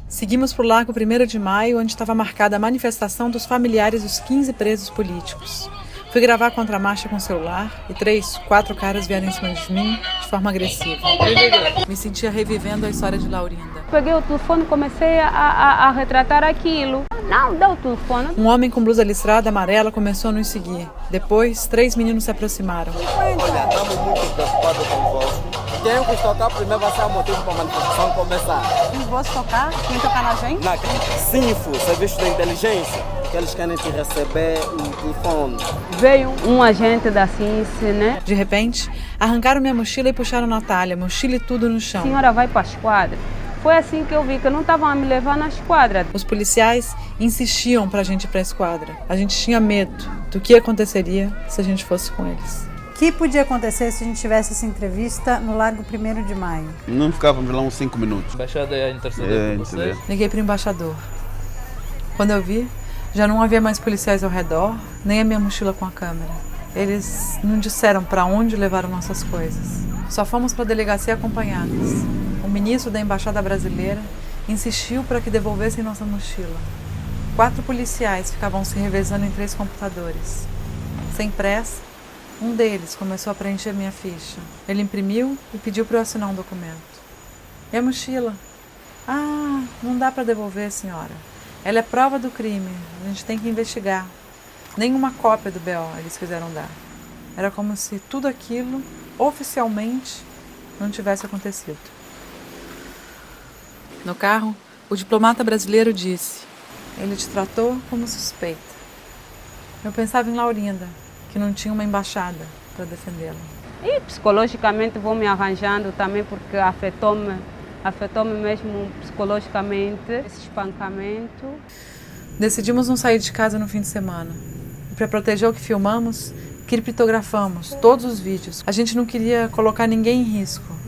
Seguimos para o Largo 1º de Maio, onde estava marcada a manifestação dos familiares dos 15 presos políticos. Fui gravar a contramarcha com o celular e 3, 4 caras vieram em cima de mim de forma agressiva. Me sentia revivendo a história de Laurinda. Peguei o telefone e comecei a retratar aquilo. Não, dá o telefone. Um homem com blusa listrada amarela começou a nos seguir. Depois, 3 meninos se aproximaram. Olha, estamos muito preocupados convosco. Quem vos tocar primeiro vai ser o motivo para a manifestação começar. Os vossos tocar? Quem tocar na gente? Na Sinfo, Serviço de Inteligência, que eles querem te receber um telefone. Veio um agente da CINSE, né? De repente, arrancaram minha mochila e puxaram Natália, mochila e tudo no chão. A senhora vai para a esquadra. Foi assim que eu vi que não estavam a me levar na esquadra. Os policiais insistiam para a gente ir para a esquadra. A gente tinha medo do que aconteceria se a gente fosse com eles. O que podia acontecer se a gente tivesse essa entrevista no Largo 1º de Maio? Não ficávamos lá uns 5 minutos. A embaixada é intercedente com vocês? Liguei para o embaixador. Quando eu vi, já não havia mais policiais ao redor, nem a minha mochila com a câmera. Eles não disseram para onde levaram nossas coisas. Só fomos para a delegacia acompanhadas. O ministro da Embaixada Brasileira insistiu para que devolvessem nossa mochila. 4 policiais ficavam se revezando em 3 computadores. Sem pressa, um deles começou a preencher minha ficha. Ele imprimiu e pediu para eu assinar um documento. E a mochila? Ah, não dá para devolver, senhora. Ela é prova do crime. A gente tem que investigar. Nenhuma cópia do BO eles quiseram dar. Era como se tudo aquilo, oficialmente, não tivesse acontecido. No carro, o diplomata brasileiro disse: ele te tratou como suspeita. Eu pensava em Laurinda, que não tinha uma embaixada para defendê-la. E psicologicamente vou me arranjando também, porque afetou-me mesmo psicologicamente esse espancamento. Decidimos não sair de casa no fim de semana. E para proteger o que filmamos, criptografamos todos os vídeos. A gente não queria colocar ninguém em risco.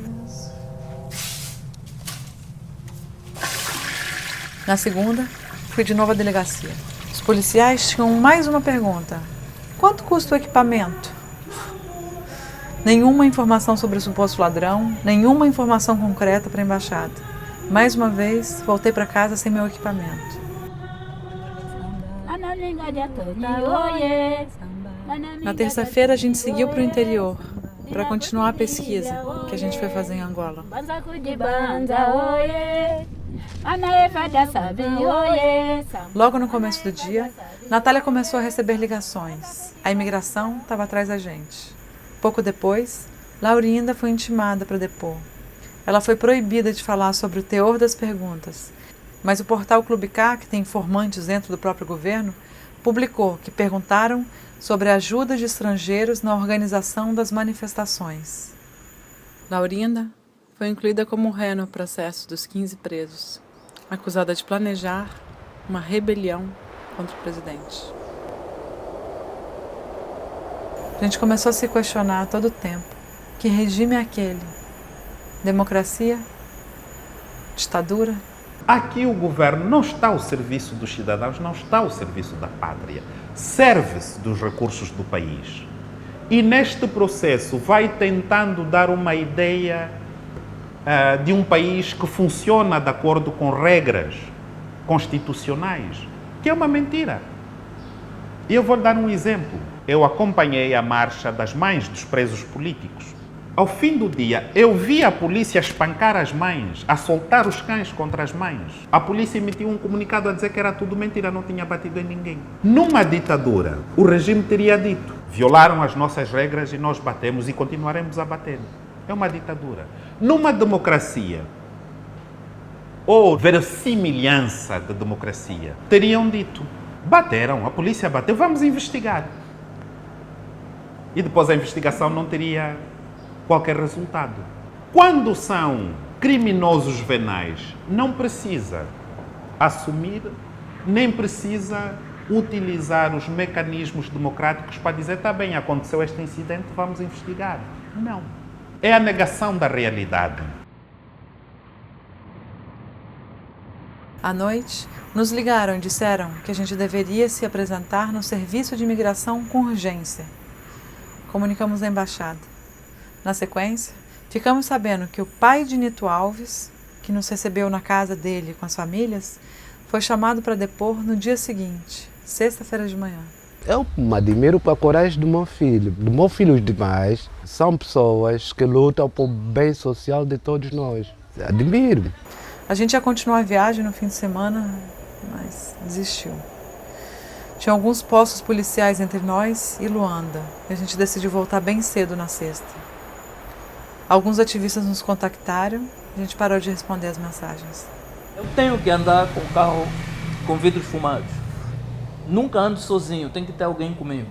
Na segunda, fui de novo à delegacia. Os policiais tinham mais uma pergunta. Quanto custa o equipamento? Nenhuma informação sobre o suposto ladrão, nenhuma informação concreta para a embaixada. Mais uma vez, voltei para casa sem meu equipamento. Na terça-feira, a gente seguiu para o interior, para continuar a pesquisa que a gente foi fazer em Angola. Logo no começo do dia, Natália começou a receber ligações. A imigração estava atrás da gente. Pouco depois, Laurinda foi intimada para depor. Ela foi proibida de falar sobre o teor das perguntas, mas o portal Clube K, que tem informantes dentro do próprio governo, publicou que perguntaram sobre a ajuda de estrangeiros na organização das manifestações. Laurinda foi incluída como ré no processo dos 15 presos, acusada de planejar uma rebelião contra o presidente. A gente começou a se questionar a todo tempo: que regime é aquele? Democracia? Ditadura? Aqui o governo não está ao serviço dos cidadãos, não está ao serviço da pátria. Serve-se dos recursos do país. E neste processo vai tentando dar uma ideia de um país que funciona de acordo com regras constitucionais, que é uma mentira. E eu vou dar um exemplo. Eu acompanhei a marcha das mães dos presos políticos. Ao fim do dia, eu vi a polícia espancar as mães, a soltar os cães contra as mães. A polícia emitiu um comunicado a dizer que era tudo mentira, não tinha batido em ninguém. Numa ditadura, o regime teria dito: violaram as nossas regras e nós batemos e continuaremos a bater. É uma ditadura. Numa democracia, ou verossimilhança de democracia, teriam dito: bateram, a polícia bateu, vamos investigar. E depois a investigação não teria qualquer resultado. Quando são criminosos venais, não precisa assumir, nem precisa utilizar os mecanismos democráticos para dizer: está bem, aconteceu este incidente, vamos investigar. Não. É a negação da realidade. À noite, nos ligaram e disseram que a gente deveria se apresentar no serviço de imigração com urgência. Comunicamos à embaixada. Na sequência, ficamos sabendo que o pai de Nito Alves que nos recebeu na casa dele com as famílias, foi chamado para depor no dia seguinte, sexta-feira de manhã. Eu me admiro para a coragem do meu filho. Do meu filho os demais são pessoas que lutam por bem social de todos nós. Admiro. A gente ia continuar a viagem no fim de semana, mas desistiu. Tinha alguns postos policiais entre nós e Luanda, e a gente decidiu voltar bem cedo na sexta. Alguns ativistas nos contactaram e a gente parou de responder as mensagens. Eu tenho que andar com o carro com vidros fumados. Nunca ando sozinho, tem que ter alguém comigo.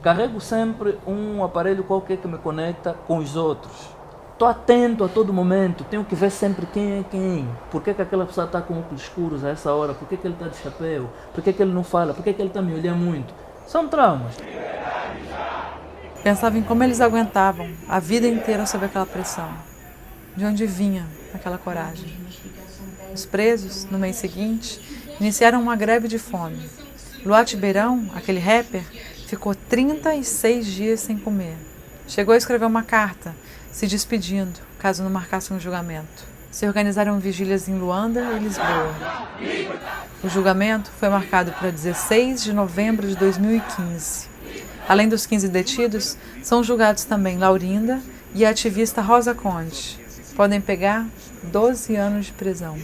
Carrego sempre um aparelho qualquer que me conecta com os outros. Estou atento a todo momento, tenho que ver sempre quem é quem. Por que aquela pessoa está com óculos escuros a essa hora? Por que ele está de chapéu? Por que ele não fala? Por que ele está me olhando muito? São traumas. Pensava em como eles aguentavam a vida inteira sob aquela pressão. De onde vinha aquela coragem. Os presos, no mês seguinte, iniciaram uma greve de fome. Luat Beirão, aquele rapper, ficou 36 dias sem comer. Chegou a escrever uma carta, se despedindo, caso não marcasse um julgamento. Se organizaram vigílias em Luanda e Lisboa. O julgamento foi marcado para 16 de novembro de 2015. Além dos 15 detidos, são julgados também Laurinda e a ativista Rosa Conde. Podem pegar 12 anos de prisão.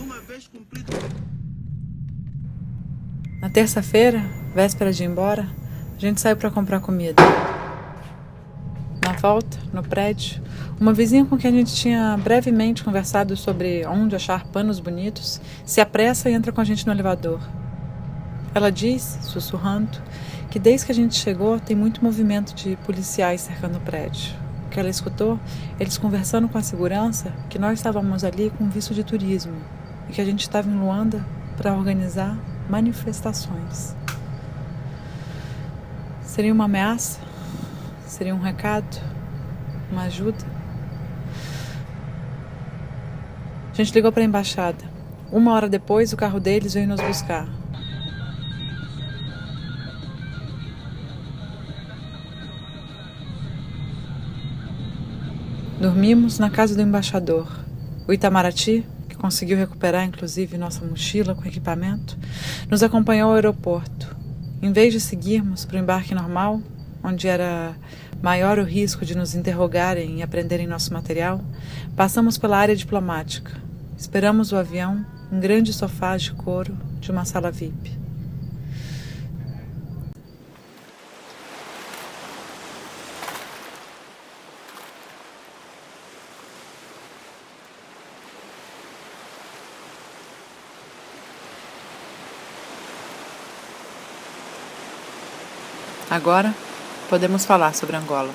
Na terça-feira, véspera de ir embora, a gente saiu para comprar comida. Na volta, no prédio, uma vizinha com quem a gente tinha brevemente conversado sobre onde achar panos bonitos se apressa e entra com a gente no elevador. Ela diz, sussurrando, que desde que a gente chegou tem muito movimento de policiais cercando o prédio. O que ela escutou, eles conversando com a segurança, que nós estávamos ali com visto de turismo e que a gente estava em Luanda para organizar manifestações. Seria uma ameaça? Seria um recado? Uma ajuda? A gente ligou para a embaixada. 1 hora depois, o carro deles veio nos buscar. Dormimos na casa do embaixador. O Itamaraty, que conseguiu recuperar inclusive nossa mochila com equipamento, nos acompanhou ao aeroporto. Em vez de seguirmos para o embarque normal, onde era maior o risco de nos interrogarem e apreenderem nosso material, passamos pela área diplomática. Esperamos o avião em grande sofá de couro de uma sala VIP. Agora, podemos falar sobre Angola.